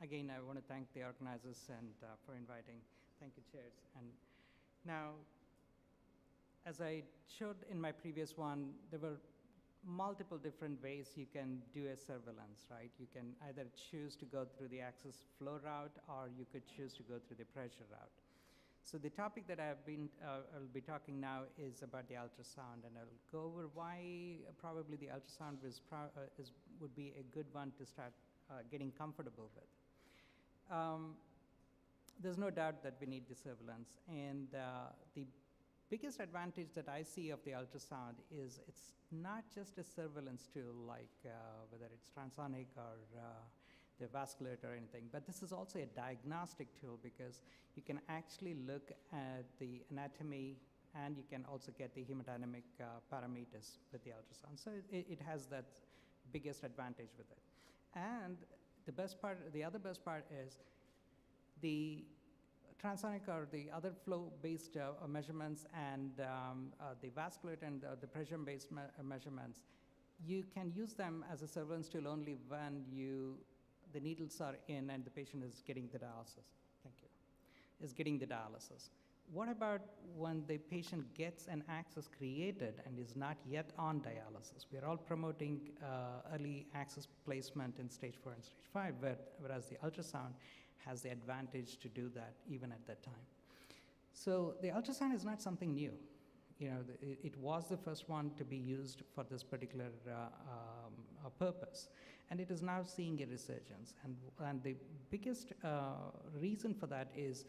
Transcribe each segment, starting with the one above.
again, I want to thank the organizers and for inviting. Thank you, chairs. And now, as I showed in my previous one, there were multiple different ways you can do a surveillance, right? You can either choose to go through the access flow route, or you could choose to go through the pressure route. So the topic that I'll be talking now is about the ultrasound, and I'll go over why probably the ultrasound would be a good one to start getting comfortable with. There's no doubt that we need the surveillance, and the biggest advantage that I see of the ultrasound is it's not just a surveillance tool like whether it's transonic or the vascular or anything, but this is also a diagnostic tool because you can actually look at the anatomy and you can also get the hemodynamic parameters with the ultrasound. So it has that biggest advantage with it. And the other best part is the transonic or the other flow-based measurements and the vascular and the pressure-based measurements, you can use them as a surveillance tool only when the needles are in and the patient is getting the dialysis. Thank you. Is getting the dialysis. What about when the patient gets an access created and is not yet on dialysis? We are all promoting early access placement in stage 4 and stage 5, whereas the ultrasound has the advantage to do that even at that time. So the ultrasound is not something new. It was the first one to be used for this particular purpose, and it is now seeing a resurgence. And the biggest reason for that is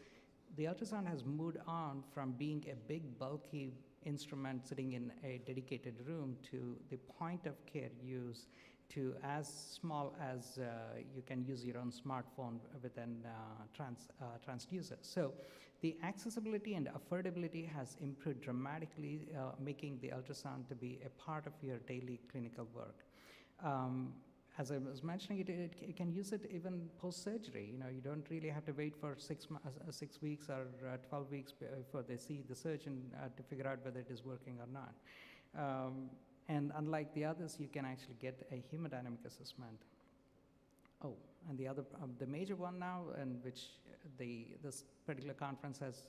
the ultrasound has moved on from being a big, bulky instrument sitting in a dedicated room to the point of care use to as small as you can use your own smartphone with an transducer. So the accessibility and affordability has improved dramatically, making the ultrasound to be a part of your daily clinical work. As I was mentioning, you can use it even post-surgery. You don't really have to wait for 6 weeks or 12 weeks before they see the surgeon to figure out whether it is working or not. And unlike the others, you can actually get a hemodynamic assessment. Oh, and the major one now, and which this particular conference has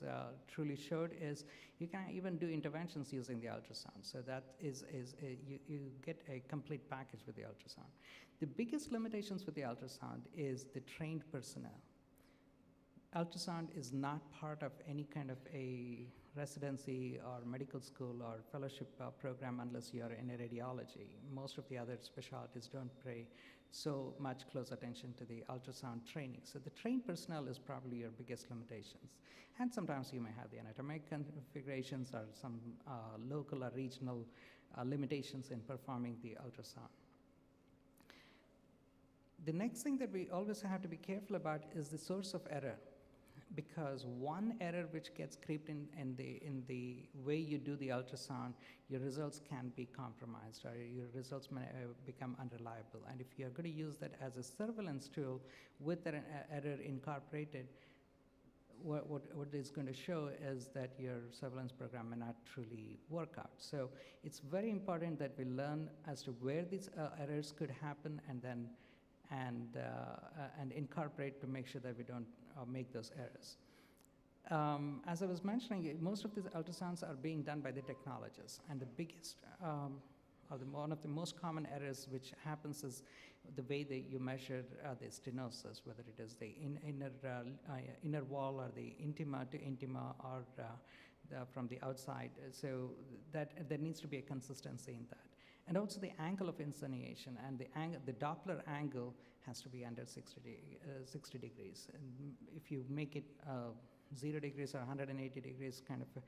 truly showed, is you can even do interventions using the ultrasound. So that you get a complete package with the ultrasound. The biggest limitations with the ultrasound is the trained personnel. Ultrasound is not part of any kind of a residency or medical school or fellowship program unless you are in a radiology. Most of the other specialties don't pay so much close attention to the ultrasound training. So the trained personnel is probably your biggest limitations. And sometimes you may have the anatomic configurations or some local or regional limitations in performing the ultrasound. The next thing that we always have to be careful about is the source of error, because one error which gets creeped in the way you do the ultrasound, your results can be compromised or your results may become unreliable. And if you're going to use that as a surveillance tool with that error incorporated, what is going to show is that your surveillance program may not truly work out. So it's very important that we learn as to where these errors could happen and incorporate to make sure that we don't make those errors. As I was mentioning, most of these ultrasounds are being done by the technologists, and the biggest, one of the most common errors which happens is the way that you measure the stenosis, whether it is the inner wall or the intima to intima or from the outside. So that there needs to be a consistency in that. And also the angle of insinuation and the Doppler angle has to be under 60 degrees. And if you make it 0 degrees or 180 degrees, kind of,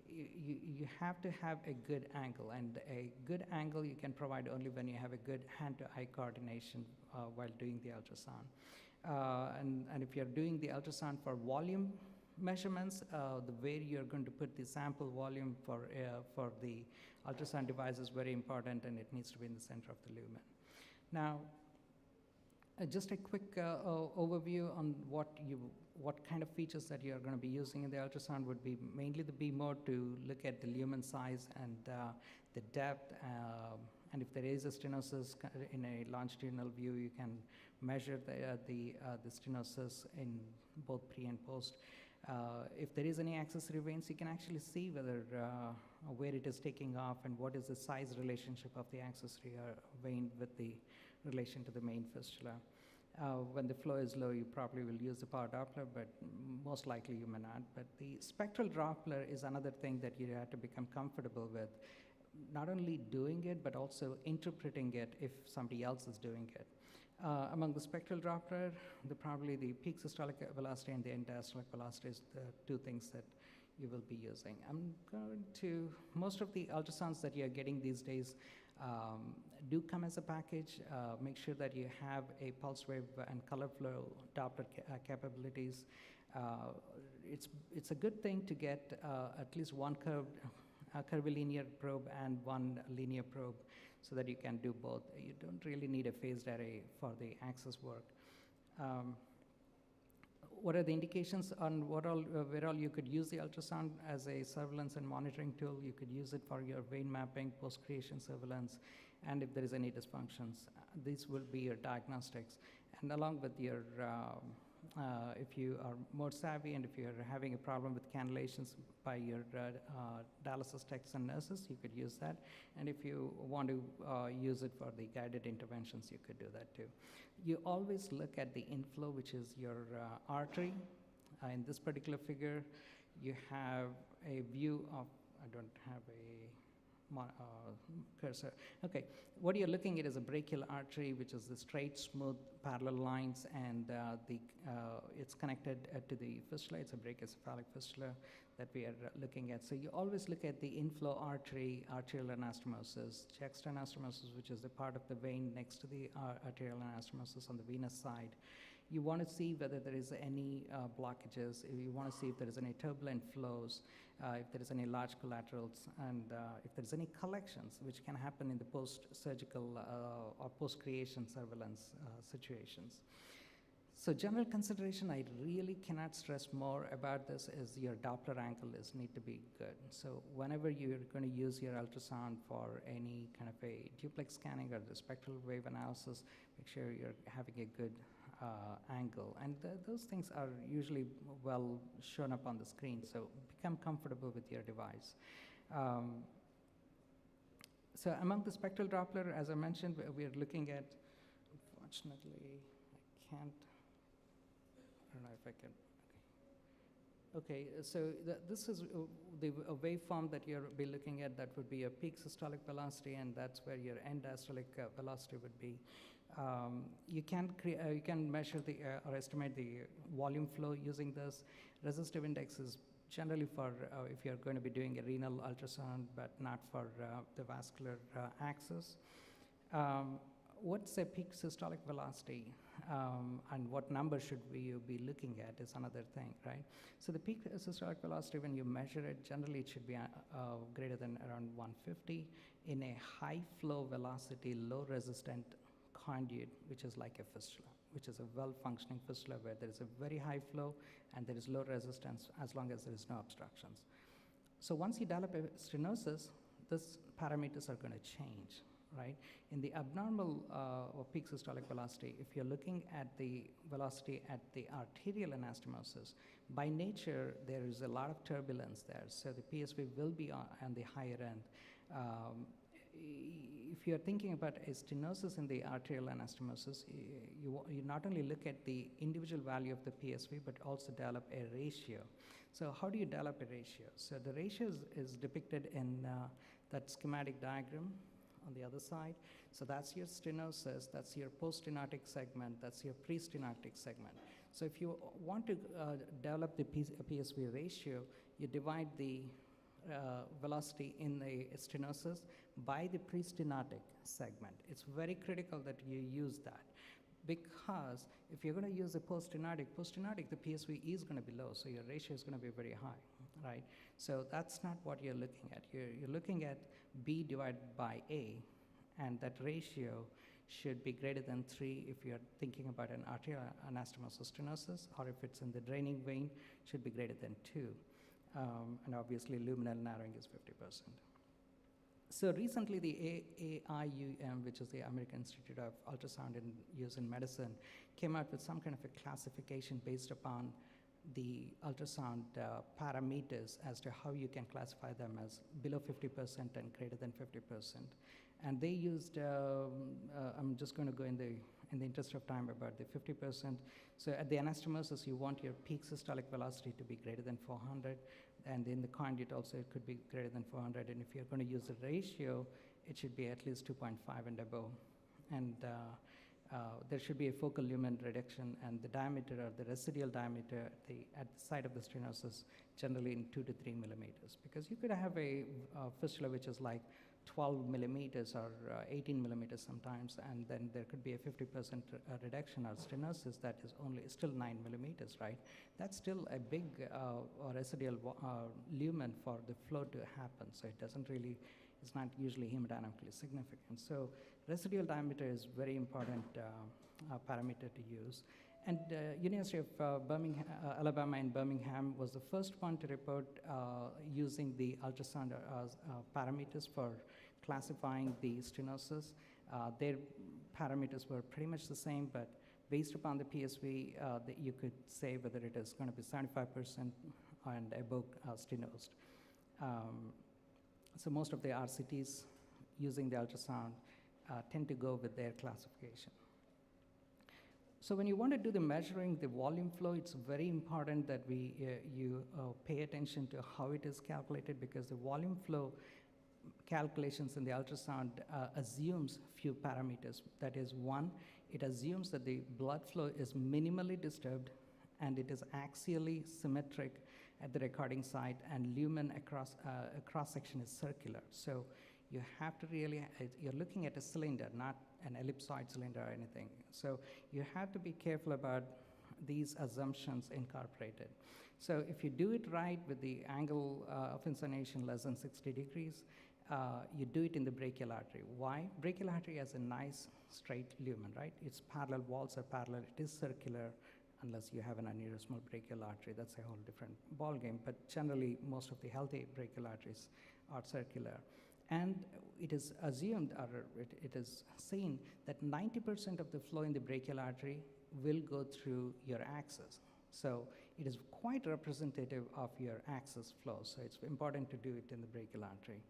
you have to have a good angle. And a good angle you can provide only when you have a good hand-to-eye coordination while doing the ultrasound. And if you're doing the ultrasound for volume measurements, the way you're going to put the sample volume for the ultrasound device is very important, and it needs to be in the center of the lumen. Now, just a quick overview on what kind of features that you're going to be using in the ultrasound would be mainly the B mode to look at the lumen size and the depth and if there is a stenosis in a longitudinal view, you can measure the stenosis in both pre and post. If there is any accessory veins, you can actually see where it is taking off and what is the size relationship of the accessory vein with the relation to the main fistula. When the flow is low, you probably will use the power Doppler, but most likely you may not. But the spectral Doppler is another thing that you have to become comfortable with, not only doing it, but also interpreting it if somebody else is doing it. Among the spectral Doppler, probably the peak systolic velocity and the end diastolic velocity is the two things that you will be using. Most of the ultrasounds that you're getting these days do come as a package. Make sure that you have a pulse wave and color flow Doppler capabilities. It's a good thing to get at least one curvilinear probe and one linear probe so that you can do both. You don't really need a phased array for the access work. What are the indications on where all you could use the ultrasound as a surveillance and monitoring tool? You could use it for your vein mapping, post-creation surveillance, and if there is any dysfunctions. These will be your diagnostics. And along with your, if you are more savvy and if you're having a problem with cannulations by your dialysis techs and nurses, you could use that. And if you want to use it for the guided interventions, you could do that too. You always look at the inflow, which is your artery. In this particular figure, you have a view of, I don't have a cursor. Okay, what you're looking at is a brachial artery, which is the straight, smooth, parallel lines, and it's connected to the fistula. It's a brachiocephalic fistula that we are looking at. So you always look at the inflow artery, arterial anastomosis, juxtaanastomosis, which is the part of the vein next to the arterial anastomosis on the venous side. You want to see whether there is any blockages. You want to see if there is any turbulent flows, if there is any large collaterals, and if there is any collections, which can happen in the post-surgical or post-creation surveillance situations. So general consideration, I really cannot stress more about this, is your Doppler angle need to be good. So whenever you're going to use your ultrasound for any kind of a duplex scanning or the spectral wave analysis, make sure you're having a good angle. And those things are usually well shown up on the screen, so become comfortable with your device. So among the spectral Doppler, as I mentioned, we are looking at, unfortunately, I can't, I don't know if I can. Okay, so this is the waveform that you'll be looking at. That would be a peak systolic velocity, and that's where your end diastolic velocity would be. You can measure or estimate the volume flow using this. Resistive index is generally for if you're going to be doing a renal ultrasound, but not for the vascular axis. What's a peak systolic velocity, and what number should we be looking at is another thing, right? So the peak systolic velocity, when you measure it, generally it should be greater than around 150 in a high flow velocity, low resistant conduit, which is like a fistula, which is a well-functioning fistula where there is a very high flow and there is low resistance as long as there is no obstructions. So once you develop a stenosis, these parameters are going to change, right? In the abnormal or peak systolic velocity, if you're looking at the velocity at the arterial anastomosis, by nature, there is a lot of turbulence there. So the PSV will be on the higher end. If you're thinking about a stenosis in the arterial anastomosis, you not only look at the individual value of the PSV, but also develop a ratio. So how do you develop a ratio? So the ratio is depicted in that schematic diagram on the other side. So that's your stenosis, that's your post-stenotic segment, that's your pre-stenotic segment. So if you want to develop the PSV ratio, you divide the velocity in the stenosis by the pre-stenotic segment. It's very critical that you use that, because if you're going to use a post-stenotic, the PSV is going to be low, so your ratio is going to be very high, right? So that's not what you're looking at. You're looking at B divided by A, and that ratio should be greater than 3 if you're thinking about an arterial anastomosis stenosis, or if it's in the draining vein, should be greater than 2. And obviously luminal narrowing is 50%. So recently, the AIUM, which is the American Institute of Ultrasound and Use in Medicine, came out with some kind of a classification based upon the ultrasound parameters as to how you can classify them as below 50% and greater than 50%. And they used, I'm just going to go in the interest of time about the 50%. So at the anastomosis, you want your peak systolic velocity to be greater than 400. And in the conduit also, it could be greater than 400. And if you're going to use a ratio, it should be at least 2.5 and above. And there should be a focal lumen reduction, and the diameter or the residual diameter at the site of the stenosis generally in 2 to 3 millimeters. Because you could have a fistula which is like 12 millimeters or 18 millimeters sometimes, and then there could be a 50% reduction or stenosis that is only still 9 millimeters, right? That's still a big residual lumen for the flow to happen, so it doesn't really, it's not usually hemodynamically significant. So residual diameter is very important parameter to use. And University of Alabama in Birmingham was the first one to report using the ultrasound parameters for classifying the stenosis. Their parameters were pretty much the same, but based upon the PSV, you could say whether it is going to be 75% and above stenosed. So most of the RCTs using the ultrasound tend to go with their classification. So when you want to do the measuring the volume flow, it's very important that you pay attention to how it is calculated, because the volume flow calculations in the ultrasound assumes few parameters. That is, one, it assumes that the blood flow is minimally disturbed and it is axially symmetric at the recording site, and lumen across cross-section is circular. So you have to really, you're looking at a cylinder, not an ellipsoid cylinder or anything. So you have to be careful about these assumptions incorporated. So if you do it right with the angle of inclination less than 60 degrees, you do it in the brachial artery. Why? Brachial artery has a nice straight lumen, right? Its parallel walls are parallel, it is circular, unless you have an aneurysmal brachial artery. That's a whole different ballgame, but generally most of the healthy brachial arteries are circular. And it is assumed, or it is seen, that 90% of the flow in the brachial artery will go through your axis. So it is quite representative of your axis flow, so it's important to do it in the brachial artery.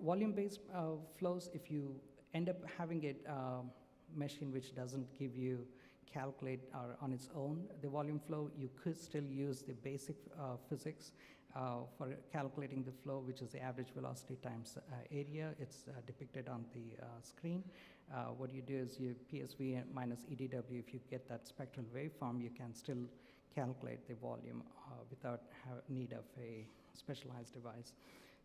Volume-based flows, if you end up having a machine which doesn't give you calculate on its own the volume flow, you could still use the basic physics for calculating the flow, which is the average velocity times area. It's depicted on the screen. What you do is you PSV minus EDW. If you get that spectral waveform, you can still calculate the volume without need of a specialized device.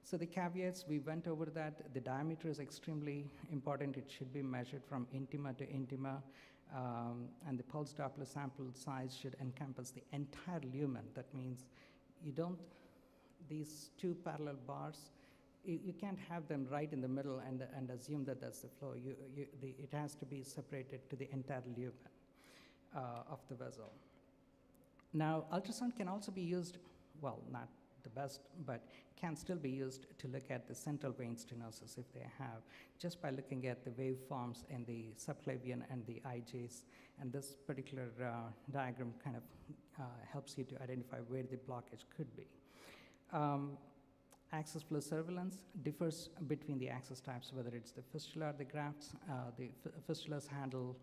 So the caveats, we went over that. The diameter is extremely important. It should be measured from intima to intima. And the pulse Doppler sample size should encompass the entire lumen. That means you don't, these two parallel bars, you can't have them right in the middle and assume that that's the flow. It has to be separated to the entire lumen of the vessel. Now, ultrasound can also be used, well, not the best, but can still be used to look at the central vein stenosis if they have, just by looking at the waveforms in the subclavian and the IJs. And this particular diagram kind of helps you to identify where the blockage could be. Axis flow surveillance differs between the axis types, whether it's the fistula or the grafts. The fistulas handle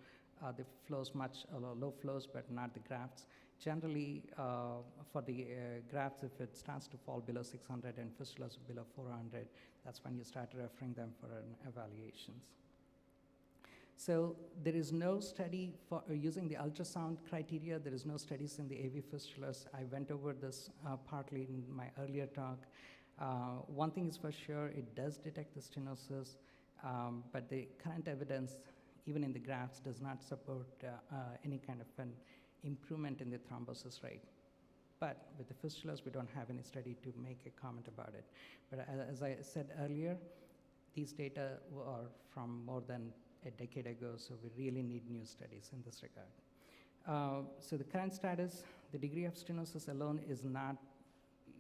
the flows much low flows, but not the grafts. Generally, for the grafts, if it starts to fall below 600 and fistulas below 400, that's when you start referring them for evaluations. So there is no study for using the ultrasound criteria. There is no studies in the AV fistulas. I went over this partly in my earlier talk. One thing is for sure, it does detect the stenosis, but the current evidence, even in the grafts, does not support any kind of an improvement in the thrombosis rate. But with the fistulas, we don't have any study to make a comment about it. But as I said earlier, these data are from more than a decade ago, so we really need new studies in this regard. So the current status, the degree of stenosis alone is not,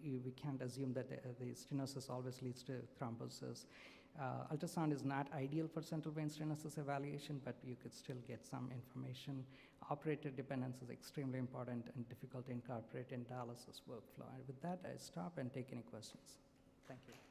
we can't assume that the stenosis always leads to thrombosis. Ultrasound is not ideal for central vein stenosis evaluation, but you could still get some information. Operator dependence is extremely important and difficult to incorporate in dialysis workflow. And with that, I stop and take any questions. Thank you.